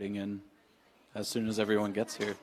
in as soon as everyone gets here.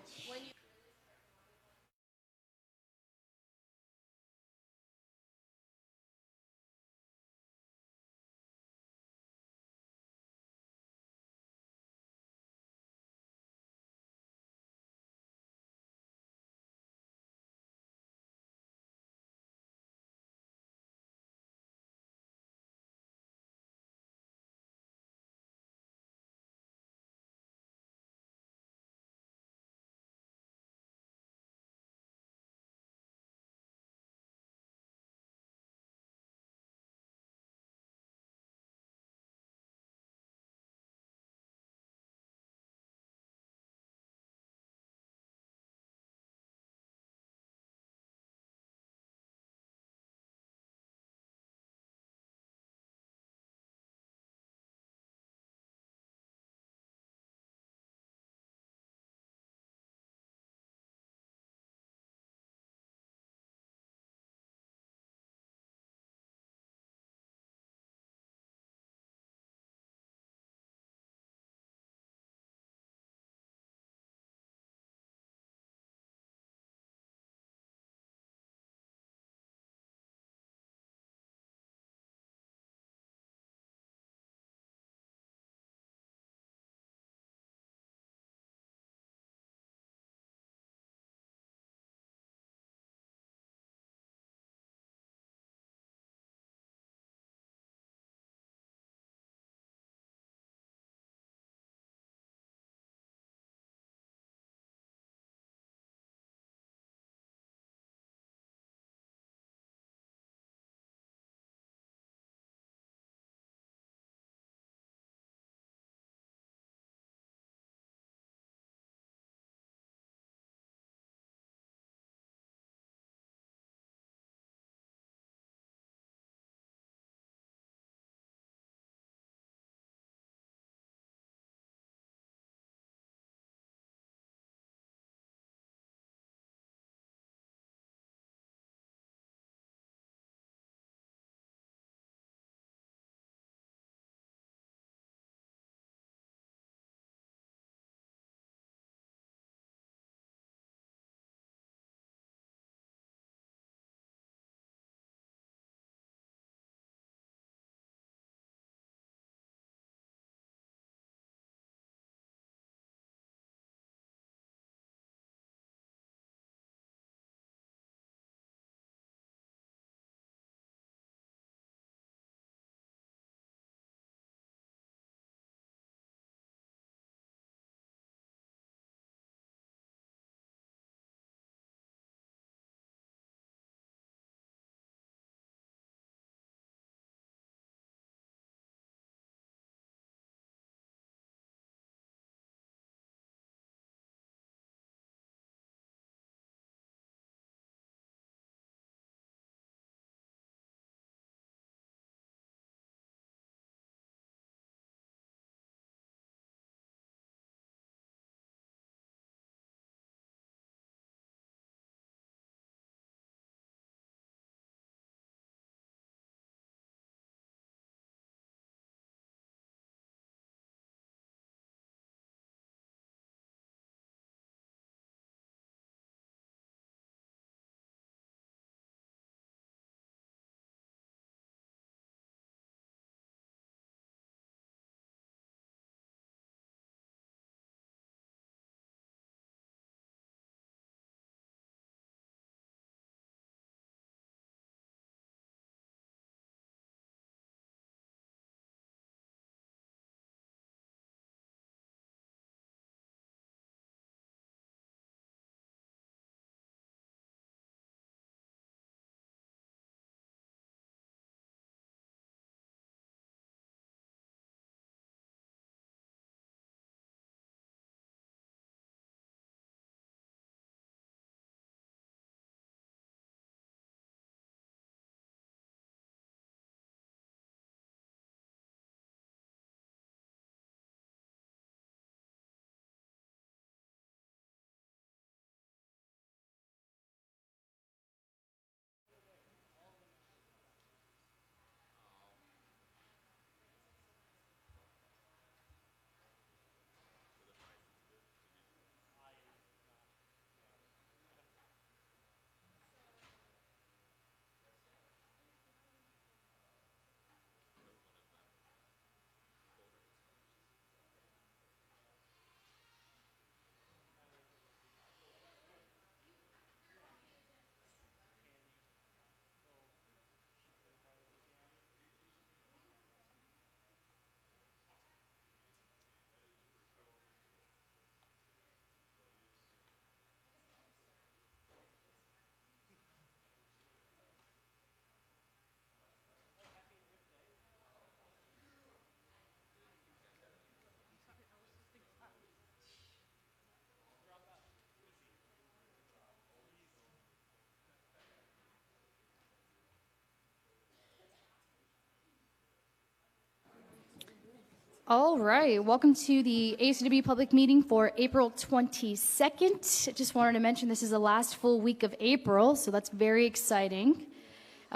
All right, welcome to the ASCWU public meeting for April 22nd. Just wanted to mention this is the last full week of April, so that's very exciting.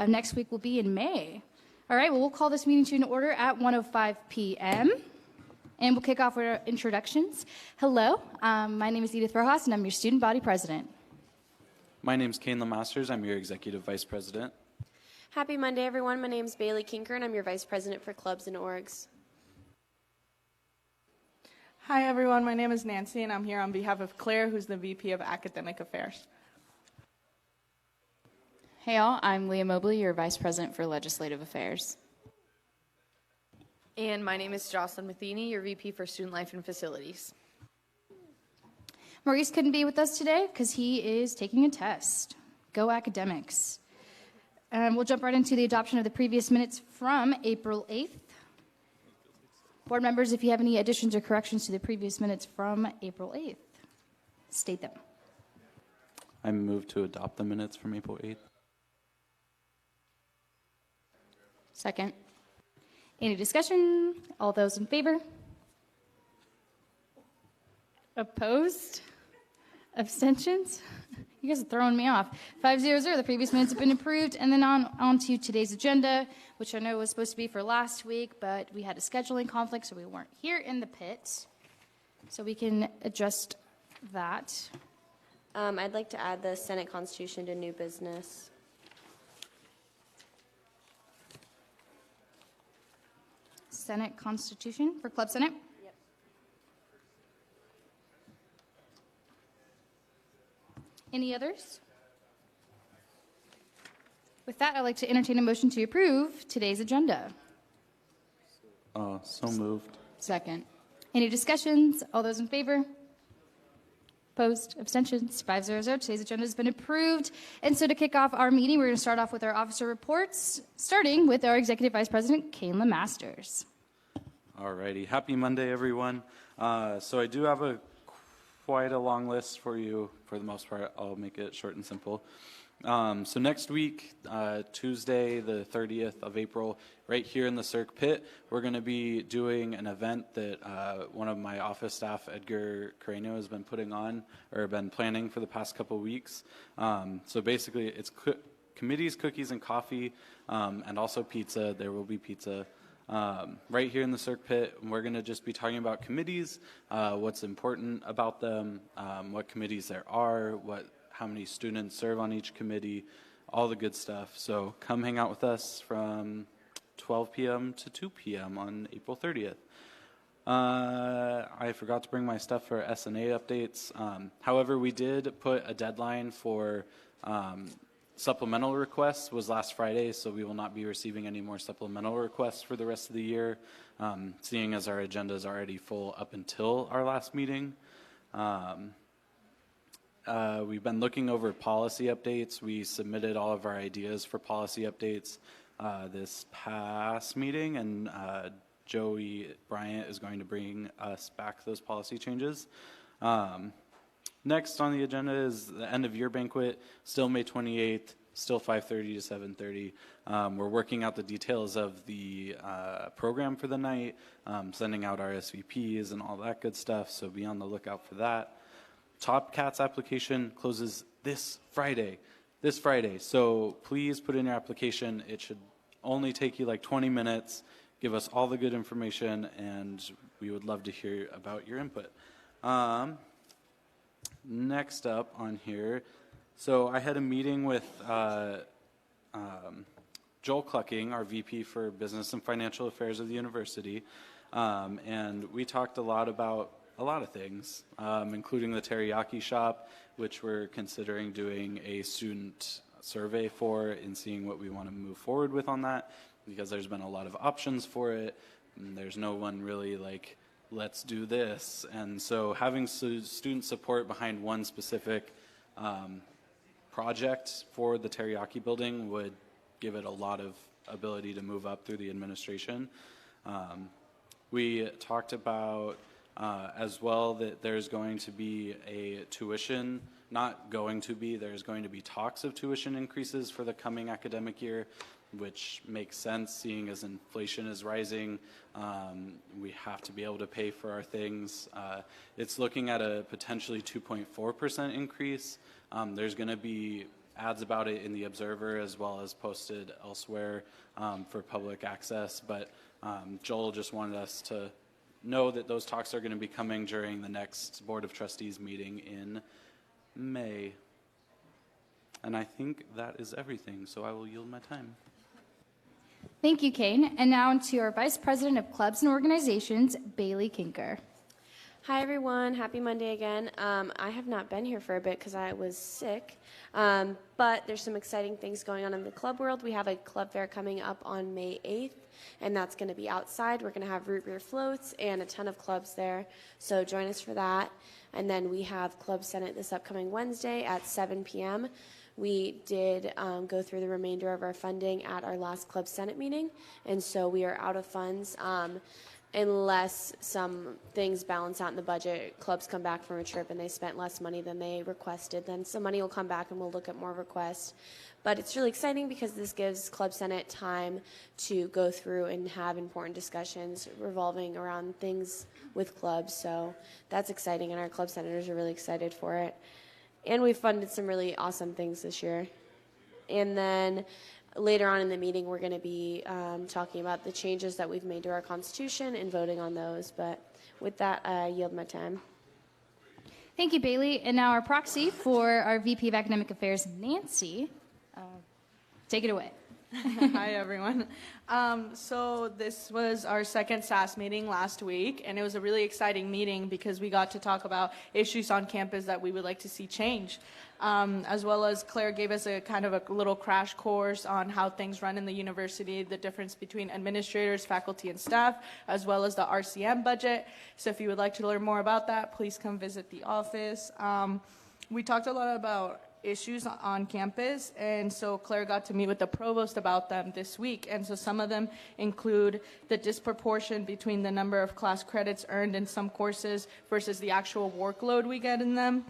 Next week will be in May. All right, well, we'll call this meeting to order at 1:05 p.m. And we'll kick off with our introductions. Hello, my name is Edith Rojas, and I'm your student body president. My name's Kayla Masters. I'm your executive vice president. Happy Monday, everyone. My name is Bailey Kinker, and I'm your vice president for clubs and orgs. Hi, everyone. My name is Nancy, and I'm here on behalf of Claire, who's the VP of Academic Affairs. Hey, all. I'm Leah Mobley, your vice president for Legislative Affairs. And my name is Jocelyn Matheny, your VP for Student Life and Facilities. Maurice couldn't be with us today because he is taking a test. Go academics. And we'll jump right into the adoption of the previous minutes from April 8th. Board members, if you have any additions or corrections to the previous minutes from April 8th, state them. I move to adopt the minutes from April 8th. Second. Any discussion? All those in favor? Opposed? Abstentions? You guys are throwing me off. 5-0-0, the previous minutes have been approved. And then on to today's agenda, which I know was supposed to be for last week, but we had a scheduling conflict, so we weren't here in the pit. So we can adjust that. I'd like to add the Senate Constitution to new business. Senate Constitution for Club Senate? Yep. Any others? With that, I'd like to entertain a motion to approve today's agenda. So moved. Second. Any discussions? All those in favor? Opposed? Abstentions? 5-0-0. Today's agenda has been approved. And so to kick off our meeting, we're going to start off with our officer reports, starting with our Executive Vice President, Kayla Masters. Alrighty, happy Monday, everyone. So I do have quite a long list for you. For the most part, I'll make it short and simple. So next week, Tuesday, the 30th of April, right here in the Cirque Pit, we're going to be doing an event that one of my office staff, Edgar Carreño, has been putting on or been planning for the past couple weeks. So basically, it's committees, cookies, and coffee, and also pizza. There will be pizza. Right here in the Cirque Pit, we're going to just be talking about committees, what's important about them, what committees there are, how many students serve on each committee, all the good stuff. So come hang out with us from 12 p.m. to 2 p.m. on April 30th. I forgot to bring my stuff for SNA updates. However, we did put a deadline for supplemental requests was last Friday, so we will not be receiving any more supplemental requests for the rest of the year, seeing as our agenda is already full up until our last meeting. We've been looking over policy updates. We submitted all of our ideas for policy updates this past meeting, and Joey Bryant is going to bring us back those policy changes. Next on the agenda is the end of year banquet, still May 28th, still 5:30 to 7:30. We're working out the details of the program for the night, sending out our SVPs and all that good stuff, so be on the lookout for that. Top Cats application closes this Friday, so please put in your application. It should only take you like 20 minutes. Give us all the good information, and we would love to hear about your input. Next up on here, so I had a meeting with Joel Clucking, our VP for Business and Financial Affairs of the university, and we talked a lot about a lot of things, including the teriyaki shop, which we're considering doing a student survey for and seeing what we want to move forward with on that, because there's been a lot of options for it, and there's no one really like, let's do this. And so having student support behind one specific project for the teriyaki building would give it a lot of ability to move up through the administration. We talked about as well that there's going to be a tuition, there's going to be talks of tuition increases for the coming academic year. which makes sense seeing as inflation is rising. We have to be able to pay for our things. It's looking at a potentially 2.4% increase. There's going to be ads about it in the Observer as well as posted elsewhere for public access, but Joel just wanted us to know that those talks are going to be coming during the next Board of Trustees meeting in May. And I think that is everything, so I will yield my time. Thank you, Kane. And now to our Vice President of Clubs and Organizations, Bailey Kinker. Hi, everyone. Happy Monday again. I have not been here for a bit because I was sick, but there's some exciting things going on in the club world. We have a club fair coming up on May 8th, and that's going to be outside. We're going to have root beer floats and a ton of clubs there, so join us for that. And then we have Club Senate this upcoming Wednesday at 7 p.m. We did go through the remainder of our funding at our last Club Senate meeting, and so we are out of funds. Unless some things balance out in the budget, clubs come back from a trip and they spent less money than they requested, then some money will come back and we'll look at more requests. But it's really exciting because this gives Club Senate time to go through and have important discussions revolving around things with clubs. So that's exciting, and our club senators are really excited for it. And we've funded some really awesome things this year. And then later on in the meeting, we're going to be talking about the changes that we've made to our Constitution and voting on those. But with that, I yield my time. Thank you, Bailey. And now our proxy for our VP of Academic Affairs, Nancy. Take it away. Hi, everyone. So this was our second SAS meeting last week, and it was a really exciting meeting because we got to talk about issues on campus that we would like to see change, as well as Claire gave us a kind of a little crash course on how things run in the university, the difference between administrators, faculty, and staff, as well as the RCM budget. So if you would like to learn more about that, please come visit the office. We talked a lot about issues on campus, and so Claire got to meet with the provost about them this week, and so some of them include the disproportion between the number of class credits earned in some courses versus the actual workload we get in them,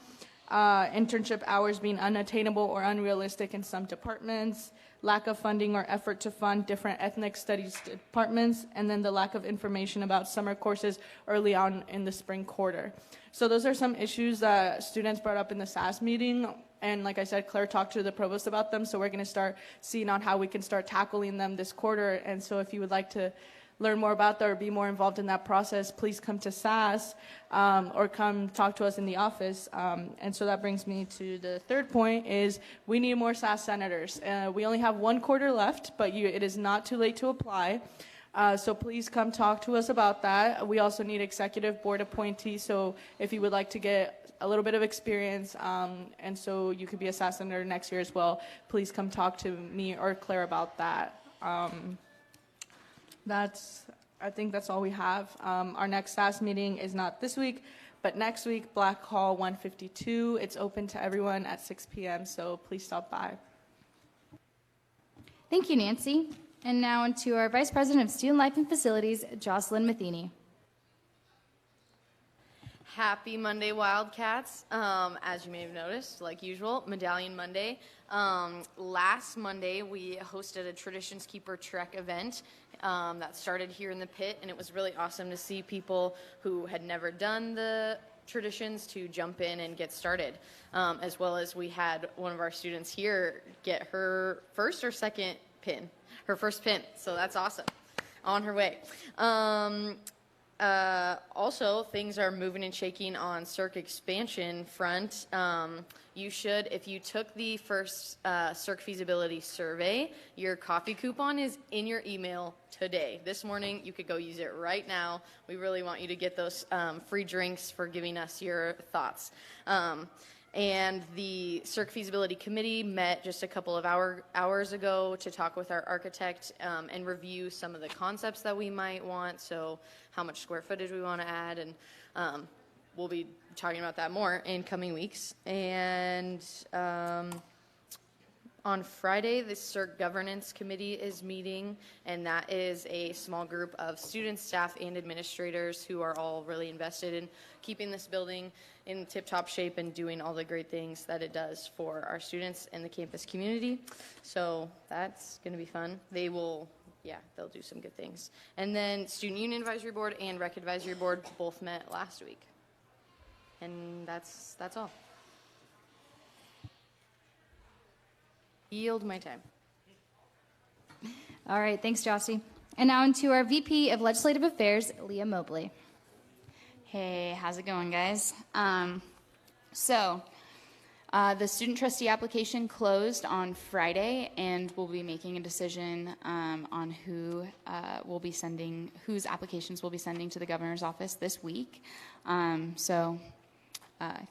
internship hours being unattainable or unrealistic in some departments, lack of funding or effort to fund different ethnic studies departments, and then the lack of information about summer courses early on in the spring quarter. So those are some issues that students brought up in the SAS meeting. And like I said, Claire talked to the provost about them, so we're going to start seeing on how we can start tackling them this quarter. And so if you would like to learn more about that or be more involved in that process, please come to SAS or come talk to us in the office. And so that brings me to the third point is we need more SAS senators. We only have one quarter left, but it is not too late to apply. So please come talk to us about that. We also need executive board appointees, so if you would like to get a little bit of experience, and so you could be a SAS senator next year as well, please come talk to me or Claire about that. I think that's all we have. Our next SAS meeting is not this week, but next week, Black Hall 152. It's open to everyone at 6 p.m., so please stop by. Thank you, Nancy. And now on to our Vice President of Student Life and Facilities, Jocelyn Matheny. Happy Monday, Wildcats. As you may have noticed, like usual, Medallion Monday. Last Monday, we hosted a Traditions Keeper Trek event that started here in the pit, and it was really awesome to see people who had never done the traditions to jump in and get started, as well as we had one of our students here get her first or second pin. Her first pin, so that's awesome. On her way. Also, things are moving and shaking on CERC expansion front. You should, if you took the first CERC feasibility survey, your coffee coupon is in your email today. This morning, you could go use it right now. We really want you to get those free drinks for giving us your thoughts. And the CERC Feasibility Committee met just a couple of hours ago to talk with our architect and review some of the concepts that we might want, so how much square footage we want to add, and we'll be talking about that more in coming weeks. And On Friday, the CERC Governance Committee is meeting, and that is a small group of students, staff, and administrators who are all really invested in keeping this building in tip-top shape and doing all the great things that it does for our students and the campus community. So that's going to be fun. They'll do some good things. And then Student Union Advisory Board and Rec Advisory Board both met last week. And that's all. Yield my time. All right, thanks, Jossie. And now into our VP of Legislative Affairs, Leah Mobley. Hey, how's it going, guys? The student trustee application closed on Friday, and we'll be making a decision on whose applications we'll be sending to the governor's office this week.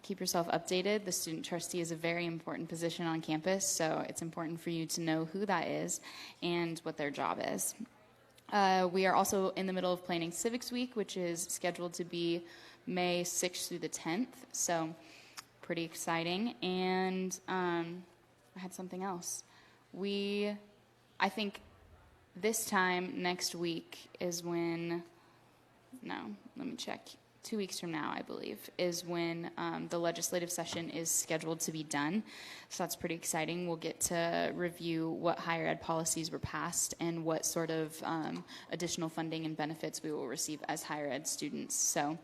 Keep yourself updated. The student trustee is a very important position on campus, so it's important for you to know who that is and what their job is. We are also in the middle of planning Civics Week, which is scheduled to be May 6th through the 10th, so pretty exciting. And I had something else. I think this time next week is when, let me check. 2 weeks from now, I believe, is when the legislative session is scheduled to be done. So that's pretty exciting. We'll get to review what higher ed policies were passed and what sort of additional funding and benefits we will receive as higher ed students. So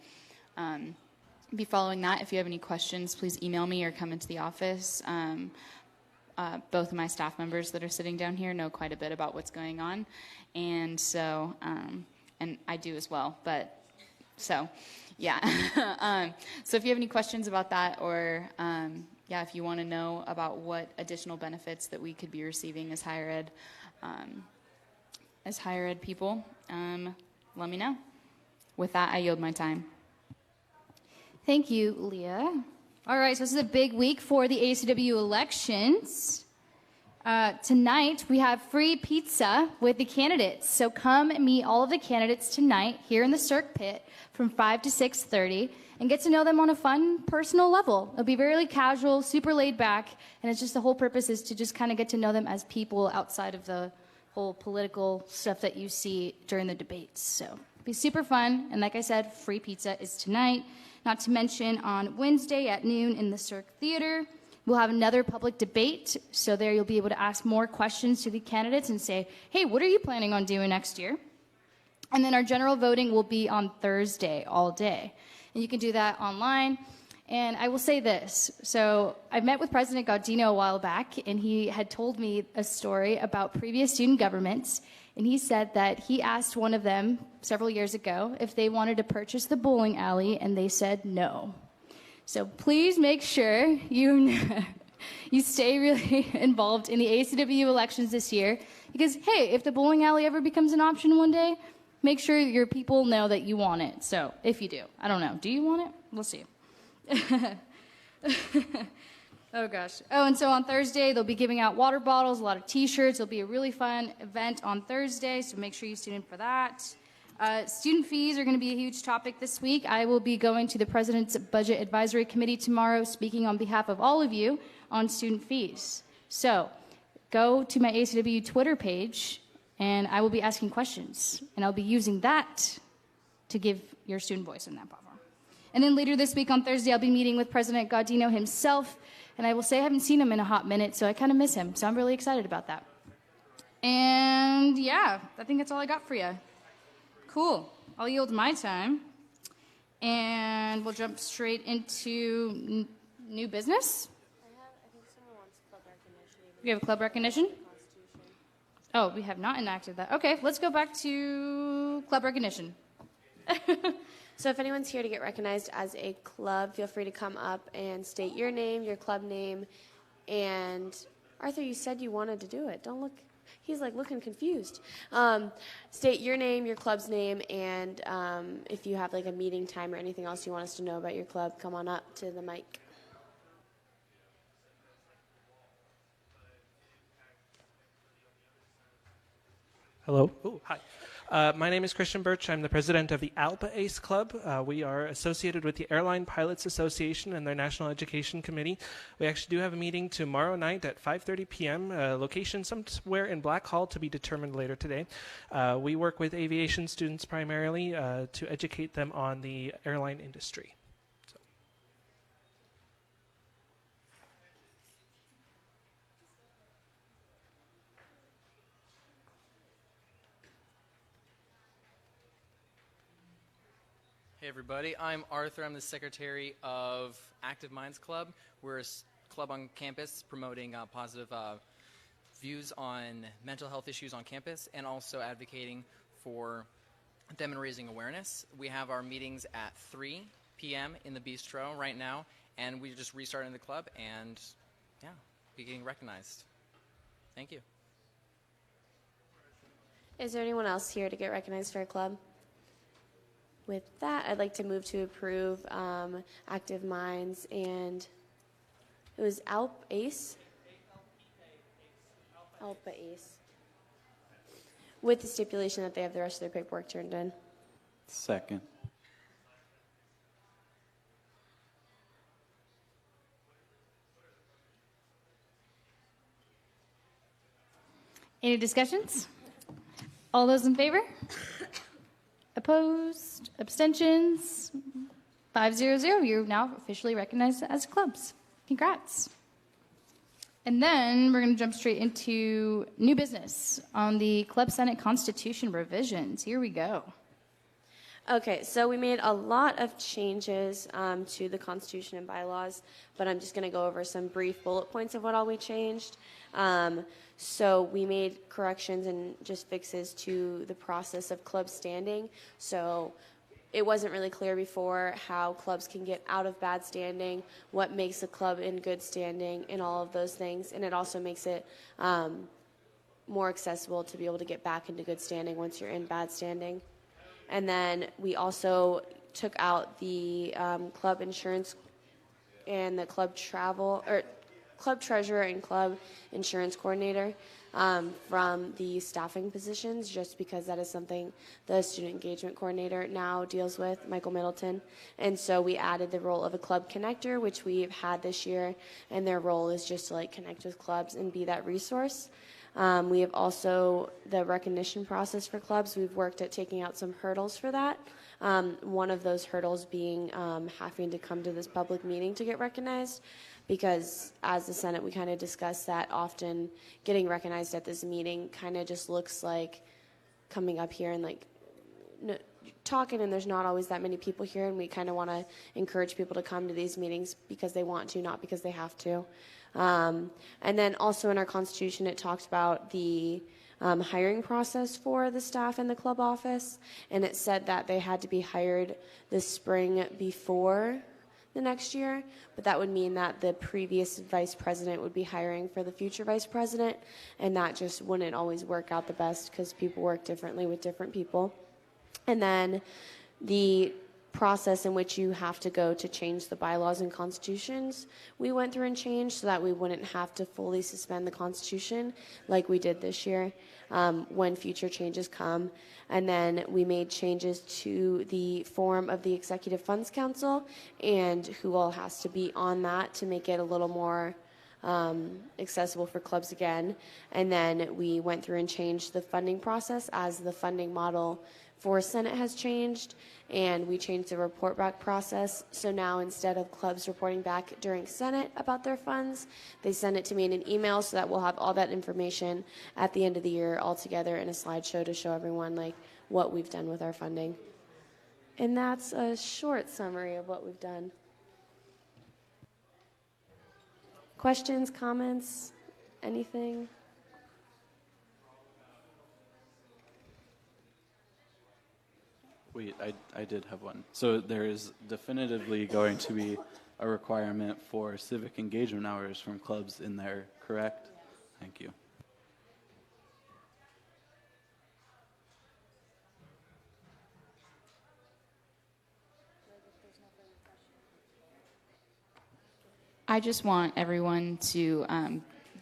be following that. If you have any questions, please email me or come into the office. Both of my staff members that are sitting down here know quite a bit about what's going on. And so, and I do as well, so if you have any questions about that, or if you want to know about what additional benefits that we could be receiving as higher ed people, let me know. With that, I yield my time. Thank you, Leah. All right, so this is a big week for the ASCWU elections. Tonight, we have free pizza with the candidates. So come meet all of the candidates tonight here in the Cirque Pit from 5 to 6:30 and get to know them on a fun, personal level. It'll be very casual, super laid back, and it's just the whole purpose is to just kind of get to know them as people outside of the whole political stuff that you see during the debates. So it'll be super fun, and like I said, free pizza is tonight. Not to mention on Wednesday at noon in the Cirque Theater, we'll have another public debate, so there you'll be able to ask more questions to the candidates and say, hey, what are you planning on doing next year? And then our general voting will be on Thursday all day. And you can do that online. And I will say this. So I met with President Gaudino a while back, and he had told me a story about previous student governments. And he said that he asked one of them several years ago if they wanted to purchase the bowling alley, and they said no. So please make sure you stay really involved in the ASCWU elections this year. Because, hey, if the bowling alley ever becomes an option one day, make sure your people know that you want it. So if you do, I don't know. Do you want it? We'll see. Oh, gosh. Oh, and so on Thursday, they'll be giving out water bottles, a lot of T-shirts. It'll be a really fun event on Thursday, so make sure you tune in for that. Student fees are going to be a huge topic this week. I will be going to the President's Budget Advisory Committee tomorrow, speaking on behalf of all of you on student fees. So go to my ACW Twitter page, and I will be asking questions, and I'll be using that to give your student voice in that platform. And then later this week on Thursday, I'll be meeting with President Gaudino himself, and I will say I haven't seen him in a hot minute, so I kind of miss him, so I'm really excited about that. And yeah, I think that's all I got for you. Cool. I'll yield my time, and we'll jump straight into new business. I think someone wants club recognition. We have a club recognition? Oh, we have not enacted that. Okay, let's go back to club recognition. So if anyone's here to get recognized as a club, feel free to come up and state your name, your club name, and Arthur, you said you wanted to do it. Don't look. He's like looking confused. State your name, your club's name, and if you have like a meeting time or anything else you want us to know about your club, come on up to the mic. Hello. Oh, hi. My name is Christian Birch. I'm the president of the Alpa Ace Club. We are associated with the Airline Pilots Association and their National Education Committee. We actually do have a meeting tomorrow night at 5:30 p.m., location somewhere in Black Hall to be determined later today. We work with aviation students primarily to educate them on the airline industry. Hey everybody, I'm Arthur. I'm the secretary of Active Minds Club. We're a club on campus promoting positive views on mental health issues on campus and also advocating for them and raising awareness. We have our meetings at 3 p.m. in the bistro right now, and we're just restarting the club and, yeah, be getting recognized. Thank you. Is there anyone else here to get recognized for a club? With that, I'd like to move to approve Active Minds and it was Alpa Ace? Alpa Ace. With the stipulation that they have the rest of their paperwork turned in. Second. Any discussions? All those in favor? Opposed? Abstentions? 500. You're now officially recognized as clubs. Congrats. And then we're going to jump straight into new business on the Club Senate Constitution revisions. Here we go. Okay, so we made a lot of changes to the Constitution and bylaws, but I'm just going to go over some brief bullet points of what all we changed. So we made corrections and just fixes to the process of club standing. So it wasn't really clear before how clubs can get out of bad standing, what makes a club in good standing, and all of those things. And it also makes it more accessible to be able to get back into good standing once you're in bad standing. And then we also took out the club insurance and the club travel, or club treasurer and club insurance coordinator from the staffing positions, just because that is something the student engagement coordinator now deals with, Michael Middleton. And so we added the role of a club connector, which we've had this year, and their role is just to like connect with clubs and be that resource. We have also the recognition process for clubs. We've worked at taking out some hurdles for that. One of those hurdles being having to come to this public meeting to get recognized, because as the Senate, we kind of discussed that often getting recognized at this meeting kind of just looks like coming up here and like talking, and there's not always that many people here, and we kind of want to encourage people to come to these meetings because they want to, not because they have to. And then also in our Constitution, it talked about the hiring process for the staff in the club office, and it said that they had to be hired this spring before the next year, but that would mean that the previous vice president would be hiring for the future vice president, and that just wouldn't always work out the best because people work differently with different people. And then the process in which you have to go to change the bylaws and constitutions, we went through and changed so that we wouldn't have to fully suspend the Constitution like we did this year when future changes come. And then we made changes to the form of the Executive Funds Council and who all has to be on that to make it a little more accessible for clubs again. And then we went through and changed the funding process as the funding model for Senate has changed, and we changed the report back process. So now instead of clubs reporting back during Senate about their funds, they send it to me in an email so that we'll have all that information at the end of the year all together in a slideshow to show everyone like what we've done with our funding. And that's a short summary of what we've done. Questions, comments, anything? Wait, I did have one. So there is definitively going to be a requirement for civic engagement hours from clubs in there, correct? Thank you. I just want everyone to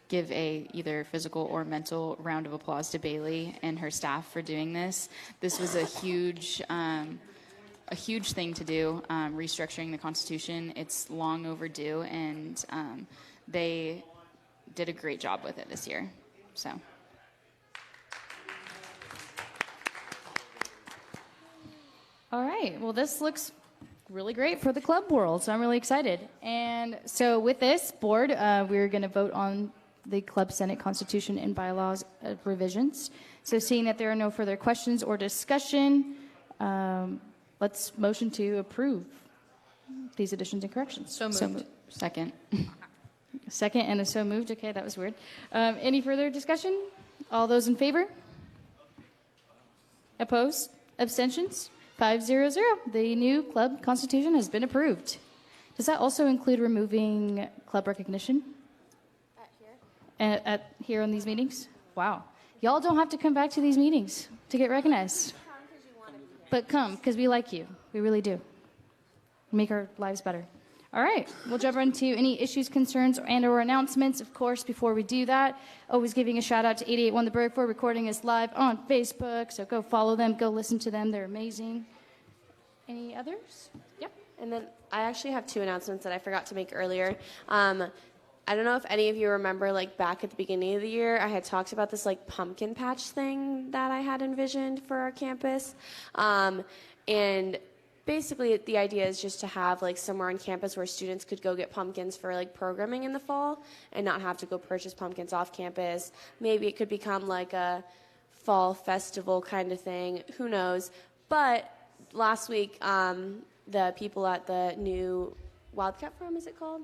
give a either physical or mental round of applause to Bailey and her staff for doing this. This was a huge thing to do, restructuring the Constitution. It's long overdue, and they did a great job with it this year. So. All right. Well, this looks really great for the club world, so I'm really excited. And so with this board, we're going to vote on the Club Senate Constitution and bylaws revisions. So seeing that there are no further questions or discussion, let's motion to approve these additions and corrections. So moved. Second. Second and a so moved. Okay, that was weird. Any further discussion? All those in favor? Opposed? Abstentions? 500. The new club constitution has been approved. Does that also include removing club recognition? At here on these meetings? Wow. Y'all don't have to come back to these meetings to get recognized. But come, because we like you. We really do. Make our lives better. All right, we'll jump into any issues, concerns, and/or announcements. Of course, before we do that, always giving a shout out to 881 The Berg for recording us live on Facebook. So go follow them, go listen to them. They're amazing. Any others? Yep. And then I actually have 2 announcements that I forgot to make earlier. I don't know if any of you remember, like back at the beginning of the year, I had talked about this like pumpkin patch thing that I had envisioned for our campus. And basically the idea is just to have like somewhere on campus where students could go get pumpkins for like programming in the fall and not have to go purchase pumpkins off campus. Maybe it could become like a fall festival kind of thing. Who knows? But last week, the people at the new Wildcat Forum, is it called?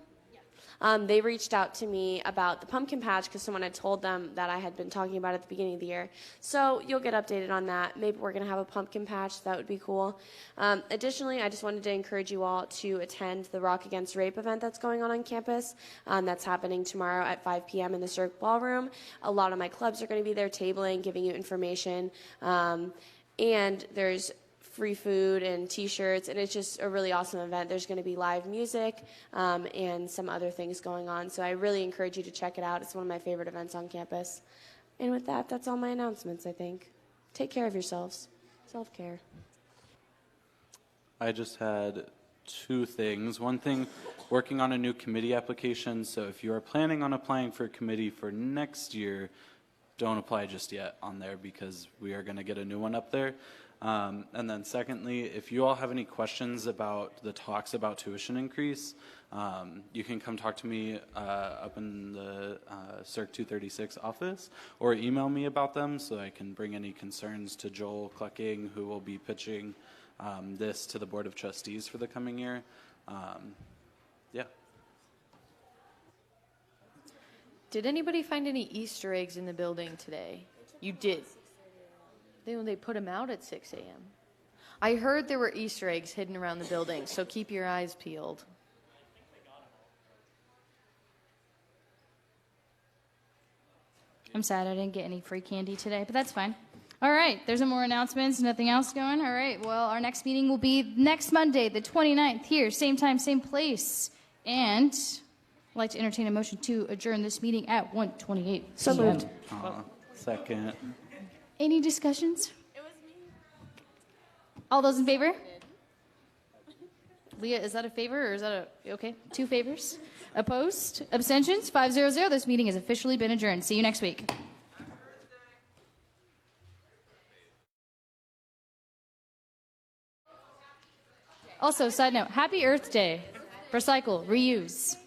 They reached out to me about the pumpkin patch because someone had told them that I had been talking about it at the beginning of the year. So you'll get updated on that. Maybe we're going to have a pumpkin patch. That would be cool. Additionally, I just wanted to encourage you all to attend the Rock Against Rape event that's going on campus. That's happening tomorrow at 5 p.m. in the Cirque Ballroom. A lot of my clubs are going to be there tabling, giving you information. And there's free food and t-shirts, and it's just a really awesome event. There's going to be live music and some other things going on, so I really encourage you to check it out. It's one of my favorite events on campus. And with that, that's all my announcements, I think. Take care of yourselves. Self-care. I just had 2 things. One thing, working on a new committee application, so if you are planning on applying for a committee for next year, don't apply just yet on there because we are going to get a new one up there. And then secondly, if you all have any questions about the talks about tuition increase, you can come talk to me up in the Cirque 236 office or email me about them so I can bring any concerns to Joel Clucking, who will be pitching this to the Board of Trustees for the coming year. Yeah. Did anybody find any Easter eggs in the building today? You did. They put them out at 6 a.m. I heard there were Easter eggs hidden around the building, so keep your eyes peeled. I'm sad I didn't get any free candy today, but that's fine. All right, there's no more announcements, nothing else going. All right, well, our next meeting will be next Monday, the 29th, here, same time, same place. And I'd like to entertain a motion to adjourn this meeting at 1:28. So moved. Second. Any discussions? It was me. All those in favor? Leah, is that a favor or is that a, okay? 2 favors. Opposed? Abstentions? 500. This meeting has officially been adjourned. See you next week. Also, side note, happy Earth Day. Recycle, reuse.